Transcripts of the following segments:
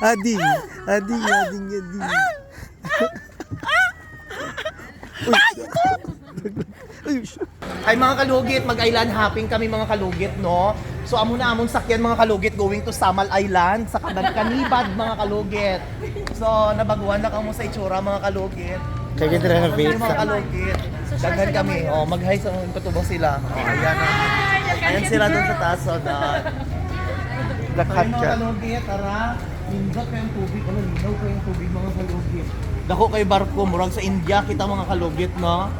Ading. Ay mga kalugit, mag-island hopping kami mga kalugit, no? So amo na amon sakyan mga kalugit going to Samal Island sa Kanibad mga kalugit. So nabaguhan na kamo sa itsura mga kalugit. Kaya kita renovate Mga kalugit. Daghan kami, mag-hi sa mga patubong sila. Ayan na. Ayan sila doon sa taas. Lakad Mga ka. kalugit, tara. Lindot kayong tubig, linaw kayong tubig mga kalugit. Dako kay barko, murag sa India kita mga kalugit, no?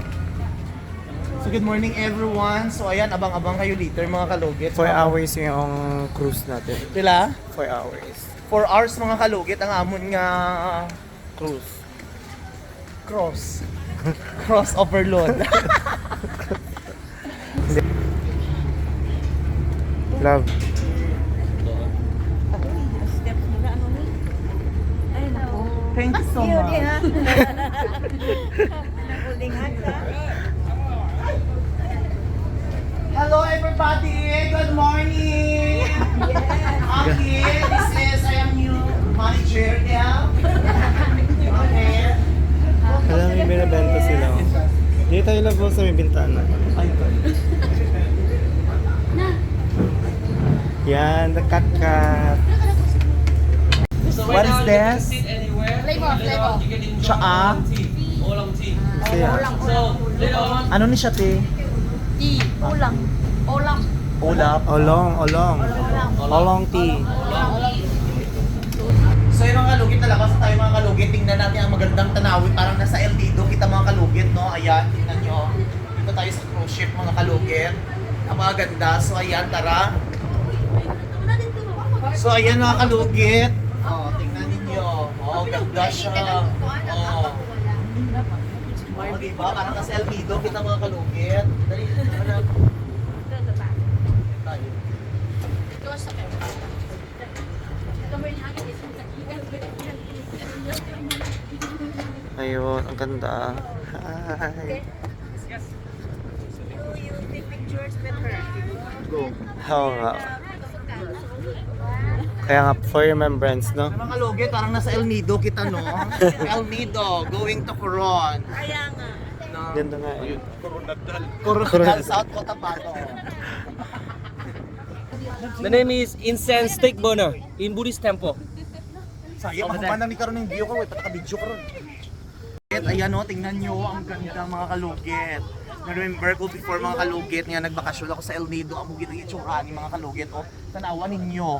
So good morning everyone. So ayan, abang-abang kayo later mga kalugit. 4 hours yung cruise natin. Pila? 4 hours. 4 hours mga kalugit ang amon nga cruise. Cross overload. Love. Thank you so much. Hello everybody, good morning. Okay, I am new manager now. Okay. Alam mo, may binibenta sila. Dito tayo lang po sa may bintana. Ay, Yan, the cat. what is this? Flavor. Tsaa? Siya. Ano ni siya, te? Tea. Ulam. Ulap. Olong tea. So yung mga kalugit na labas na tayo mga kalugit, tingnan natin ang magandang tanawin, parang nasa El Nido kita mga kalugit, no? Ayan, tingnan nyo. Dito tayo sa cruise ship mga kalugit. Ang mga ganda. So ayan, tara. So ayan mga kalugit. Oh, tingnan ninyo. Oh, ganda siya. Oh. Oh, diba? Parang nasa El Nido kita mga kalugit. Dali, tara. Tayo. Ayun, ang ganda. Hi. Go. Oo nga. Kaya nga, for remembrance, no? Mga kalugit, parang nasa El Nido kita, no? El Nido, going to Coron. Kaya nga. No? Ganda nga eh. Coronadal, South Cotabato. The name is Incense Stick Burner in Buddhist temple. Sayang, makumanang ni karon ng video ko, pataka-video ko ron. Ayan o, tingnan nyo, ang ganda mga kalugit. Na-remember ko before mga kalugit, nga nagbakasyon ako sa El Nido, ang bugit ng itsura ni mga kalugit. O, tanawa ninyo.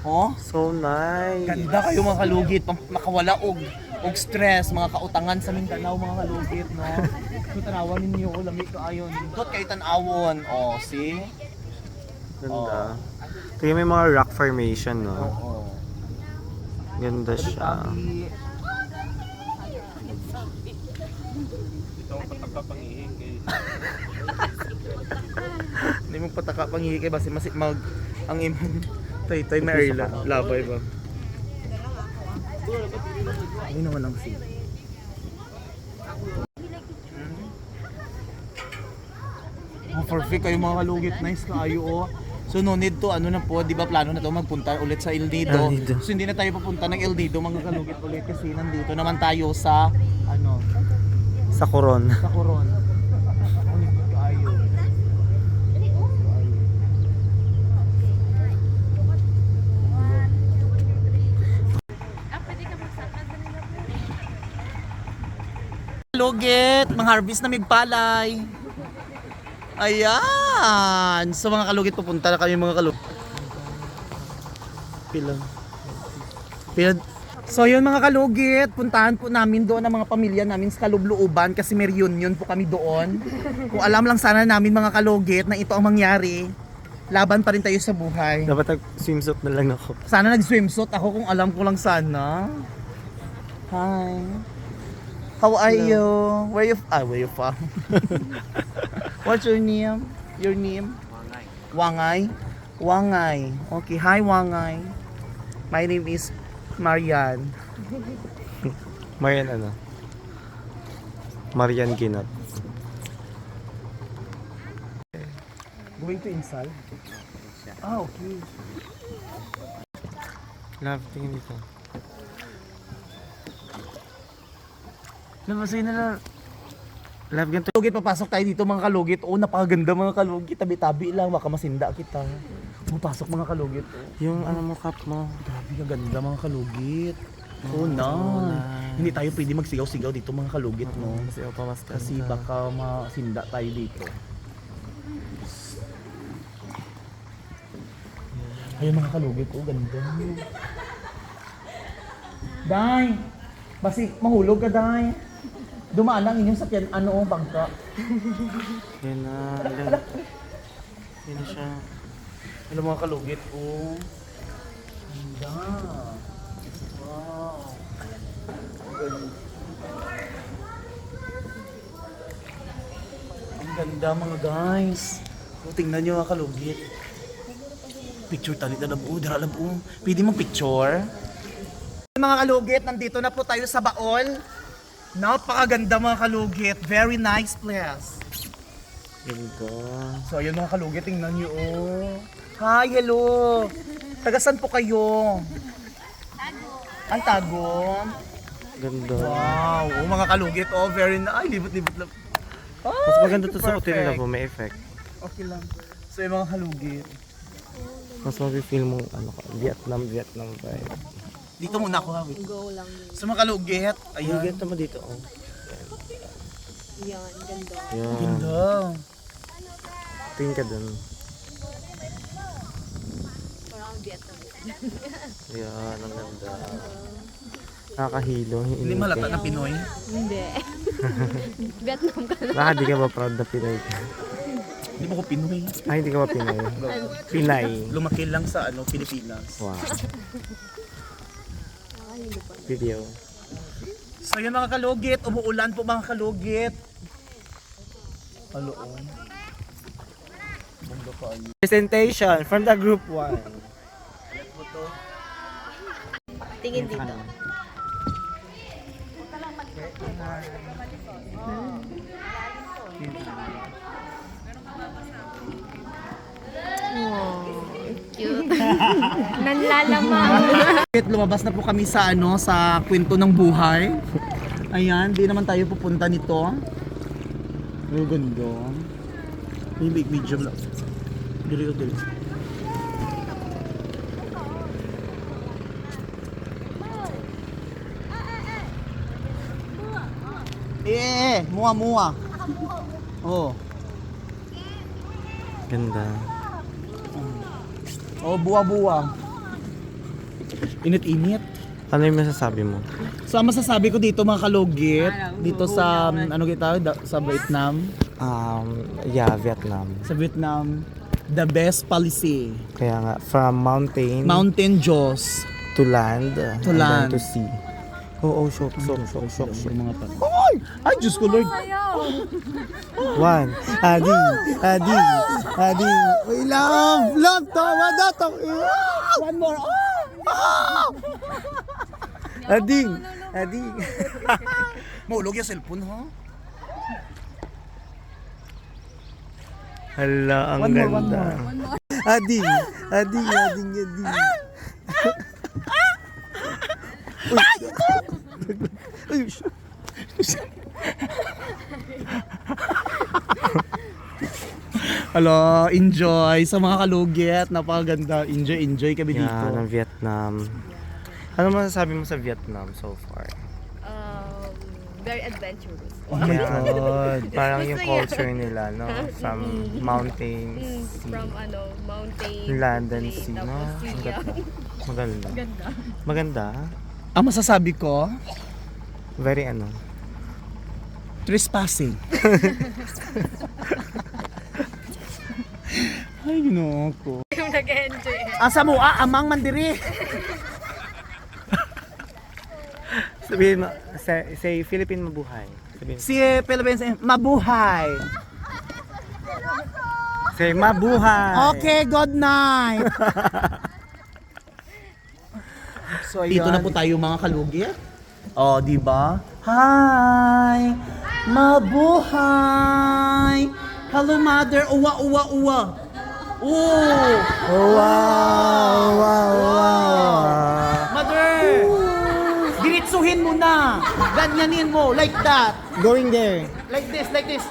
O, So nice. ganda kayo mga kalugit, makawala og stress, mga kautangan sa Mindanao mga kalugit, no? So, tanawa ninyo, lamig ka ayon. Dot kayo tanawon. O, see? Ganda. Kaya may mga rock formation, no? Oo. Ganda siya. Hindi mo pataka pangihi kay basi mag ang imong tay may labay ba. Ay naman ang si. Perfect kayo mga kalugit, nice kaayo oh. So no need to ano na po, 'di ba plano na to magpunta ulit sa El Nido. El Nido. So hindi na tayo papunta ng El Nido mga kalugit ulit kasi nandito naman tayo sa ano, Sa Coron. sa Coron. Ulit kaayo. Kalugit, mang-harvest na migpalay. Ayan! So mga kalugit, pupunta na kami mga kalugit. Pilang. So yun mga kalugit, puntahan po namin doon ang mga pamilya namin sa Kalubluuban kasi may reunion po kami doon. Kung alam lang sana namin mga kalugit na ito ang mangyari, laban pa rin tayo sa buhay. Dapat nag-swimsuit na lang ako. Sana nag-swimsuit ako kung alam ko lang sana. Hi. How are you? Where you from? What's your name? Your name? Wangay. Wangay. Okay, hi Wangay. My name is Marian. Marian ano? Marian Ginat. Going to Insal? Ah, okay. Love, tingin dito. Labasin na lang. Love ganito. Kalugit, papasok tayo dito mga kalugit. Oh, napakaganda mga kalugit. Tabi-tabi lang, baka masinda kita. Pupasok mga kalugit. Oh. Yung ano mo, cup mo. Grabe, kaganda mga kalugit. Oh, no. Hindi tayo pwede magsigaw-sigaw dito mga kalugit, no? Kasi o pamas Kasi baka masinda tayo dito. Ayun mga kalugit, oh, ganda. Day! Basi, mahulog ka, Day. Dumaan lang inyong sakyan, ano, bangka. Yan na. Yan na siya. Ano mga kalugit, oh. Ganda. Wow. Ang ganda mga guys. Oh, tingnan nyo mga kalugit. Picture talit na labo. Dara labo. Pwede mong picture? Mga kalugit, nandito na po tayo sa Baol. Napakaganda mga kalugit. Very nice place. Ganda. So ayun mga kalugit, tingnan nyo oh. Hi, hello. Tagasan po kayo? Ang Tagum. Ganda. Wow, oh, mga kalugit, oh, very nice. Ay, libot-libot lang. Mas maganda to sa hotel perfect. Labo, may effect. Okay lang. So yung mga kalugit. Mas mafe-feel mo ano ka, Vietnam vibe. Dito muna ako, wait. Go lang. So mga kalugit, Ayun, ayan. ganda mo dito, oh. Yan, ganda. Yan. Ganda. Tingin ka dun. Parang Vietnam. Yan, ang ganda. Nakakahilo. Hindi malata na Pinoy. Hindi. Vietnam ka na. Baka di ka ba proud na Pinoy ka? Hindi mo ko Pinoy. Ay, hindi ka ba Pinoy? Pinay. Lumaki lang sa ano, Pilipinas. Wow. Video. So yun mga kalugit, umuulan po mga kalugit. Haloon. Bongga pa ayun. Presentation from the group 1. Tingin dito. Wow, cute. Nanlalamang. Lumabas na po kami sa ano, sa kwento ng buhay. Ayan, di naman tayo pupunta nito. Ang ganda. May video lang. Dili o dili. Muwa. Oh. Ganda. Oh, buwa. Init-init. Ano yung masasabi mo? So, ang masasabi ko dito mga kalugit, dito sa, ano kita, sa Vietnam. Yeah, Vietnam. Sa Vietnam, the best policy. Kaya nga, from mountain Mountain Jaws. to land, To and land. then to sea. Oo, shock. Mga ay, Diyos ko Lord. One. Adi. We love to. One more. Ading. Maulog yung cellphone, ha? Hala, ang One more. ganda. Ading. Uy. Hello, enjoy sa mga kalugit. Napakaganda. Enjoy kami dito. Yan, ang Vietnam. Ano masasabi mo sa Vietnam so far? Very adventurous. Oh my Yan. God. Parang yung Gusto niya. culture nila, no? From mountains, From mountain, land and plane, sea, no? tapos Ang sea. ganda. Ganda. Maganda? Ang masasabi ko, Very ano? trespassing. Ay, ginoo ko. Yung nag-enjoy. Asa mo, amang mandiri. Sabihin mo, say Philippine mabuhay. Sabihin mo. Si Philippines, mabuhay. Say mabuhay. Okay, good night. So, Dito na po tayo mga kalugit. Oh, di ba? Hi! Mabuhay! Hello, mother. Uwa. Oh! wow. Mother! Diretso Diretsuhin mo na. Ganyanin mo, like that. Going there. Like this, like this.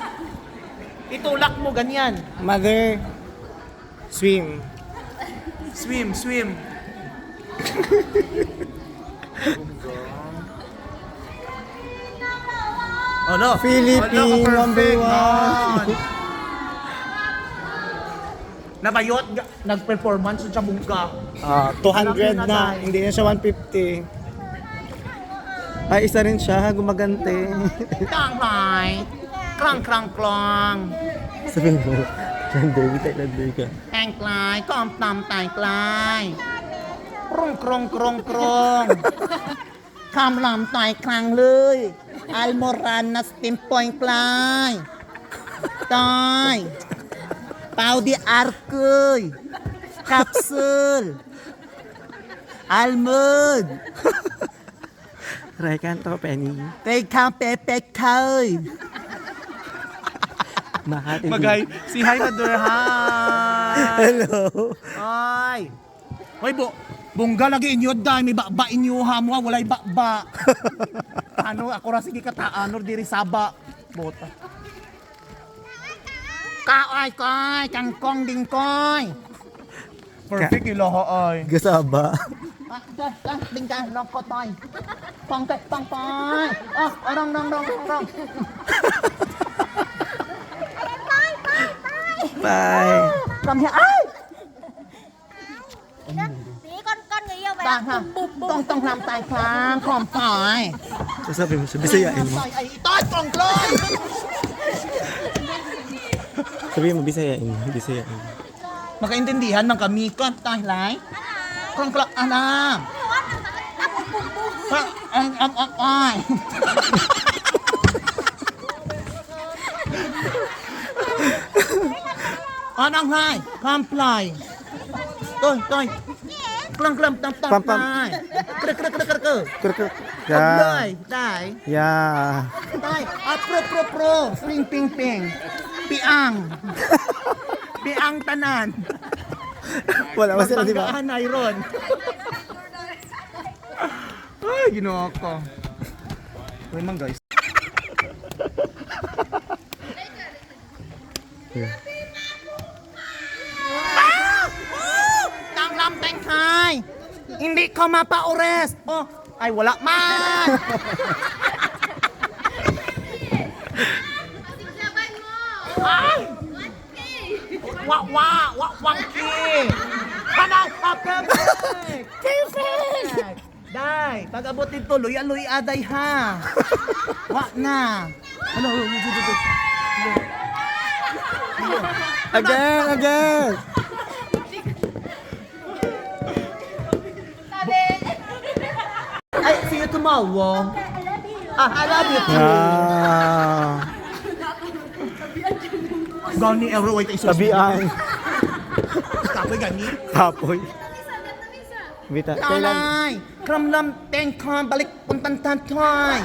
Itulak mo, ganyan. Mother, swim. Swim, swim. Ano? Philippine number one. Nabayot, nag-performance sa bungka. 200 na. Hindi na siya 150. Ay, isa rin siya. Gumagante. Tanghai. Krang, krang, krang. Sabihin mo. Lander, Thailander ka. Tang klay, kom tam tay klay. Krong, krong, krong, krong. Kam lam tay krangเลย Almoran na steam point klay. Tay. Pau di arkoy. Kapsul. Almond. Rekan to, Penny. Tay kam pepe kay. Makati. Magay, si hi mother, hi. Hello. Ay. Hoy, bungga lagi inyo dai, may bakba inyo ha mo, walay bakba. Ano, ako ra sige kataanor diri saba. Bota. Kaay kay, kangkong dingkoy. Perfect ilaha ay. Gasaba. Ding ka, loko toy. Pang pay. Ah, arang rong. Bye. Come here. Ay! Tí con người yêu về Đang ha. Tông làm tài khoang, khom phải. Sasabihin mo siya, bisayain mo. Ay, ito'y kong kloy! Sabihin mo, bisayain mo. Bisayain mo. Makaintindihan ng kami ko, tayo lay. Kong klok, alam. Ay. Anang hai, comply. Tôi. Klang tam Pam. tai. Krek. Kruk. Comply, Yeah. dai. Yeah. Tay, pro. Ping. Piang. Piang tanan. Wala ba sila, di ba? Panggaan Iron. Ay, ginawa ko. Uy, man guys. Tanglam tengkay. Hindi ka mapaores. Oh, ay wala man. Ay! Wangki! Kanaw ka, perfect! Perfect! Day, pag abot dito, luya aday ha. Wa na. Ano? Again. Ay, see you tomorrow. I love you too. Ah. Gani, wait, isos. Tabian. Kapoy gani. Kapoy. Bita. Kailan? Nanay, kramlam, tengkon, balik, puntan toy.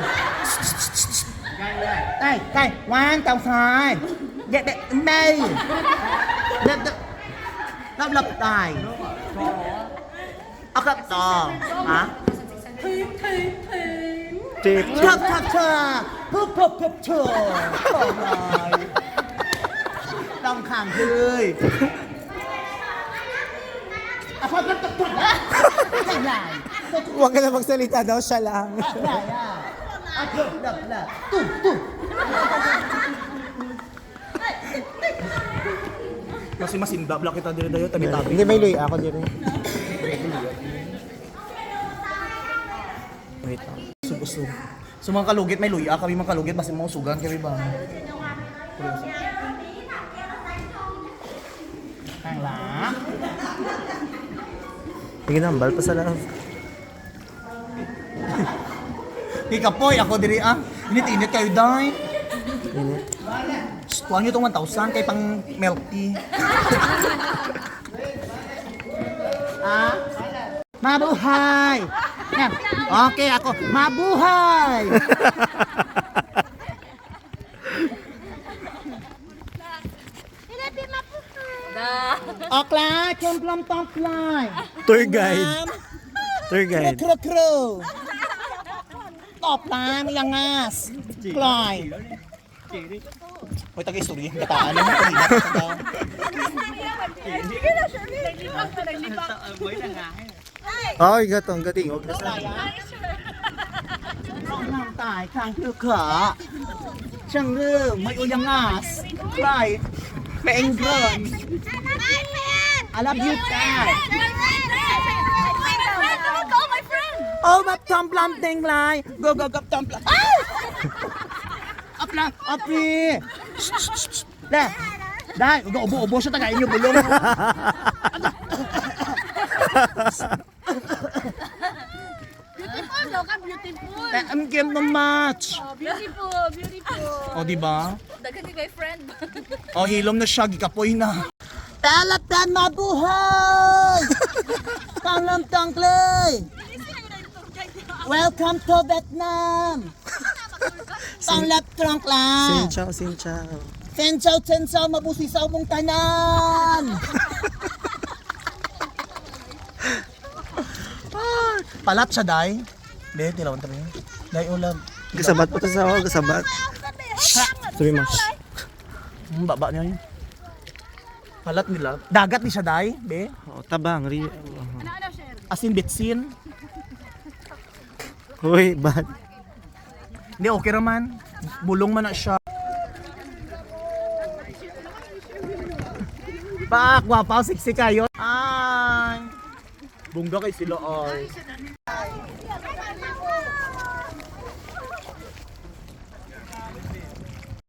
Tay, 1,000. Get that, May. Lap, tay. Akap to. Ha? Tip. Chak. Pup. Alay. ต้องขังเลยพอตุกใหญ่ Huwag ka na magsalita daw, siya lang.ใหญ่ดับละตุ๊บkasi masinda blak kita dire dayo tabi-tabi Hindi, may luy ako din. Wait lang. Subusog. So mga kalugit may luya kami mga kalugit basta mga sugan kami ba. Ang lang. Ginambal pa sa lang. Ikapoy ako diri Init kayo dai. Init. Kuha nyo itong 1,000 kay pang milk tea. Mabuhay! Yan. Okay ako. Mabuhay! Okla, kemplam tomplay. Tour guide. Tour guide. Kro. off lang, iangas. Cly. Hoy, taga-istorya. Bataan mo. Ay, gatong gating. Huwag na sa... Nang tay, kang ka. Siyang may uyangas. Cry. Peengron. I love you, Tay. Oh, but tumplam ting lai. Go, go, go, tumplam. Up lang, api. Dah. Dah, ubo-ubo siya tagayin niyo bulong. Beautiful daw ka, beautiful. Ang game ng match. Beautiful, beautiful. O, di ba? Dagan ni my friend. O, hilom na siya, gikapoy na. Talatan mabuhay! Tanglam tangklay! Welcome to Vietnam! Tanglap trangkla! Sinchaw, sinchaw. Tensaw, tensaw, mabusisaw mong tanan! Palat siya, day. Be, tilawan tayo. Day ulam. Gasabat po to sa ako, gasabat. Sabi mo. Baba niya yun. Palat nila. Dagat ni siya, day. Be. Oh, tabang. Asin bitsin. Uy, bad. Hindi, okay raman. Bulong man na siya. Pak, wapaw, siksi kayo. Ay. Bungga kay sila, ay.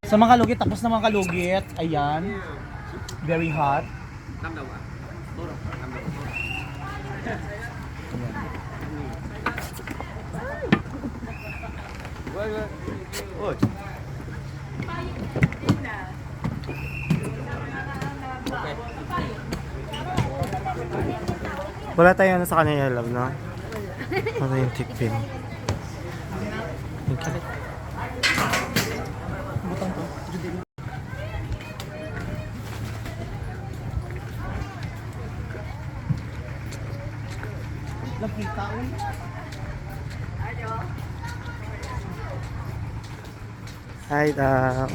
Sa mga kalugit, tapos na mga kalugit. Ayan. Very hot. Wala tayo ano sa kanya, love, no? Ano yung tikpin? Thank you. Lagi kaon. Hi, daw.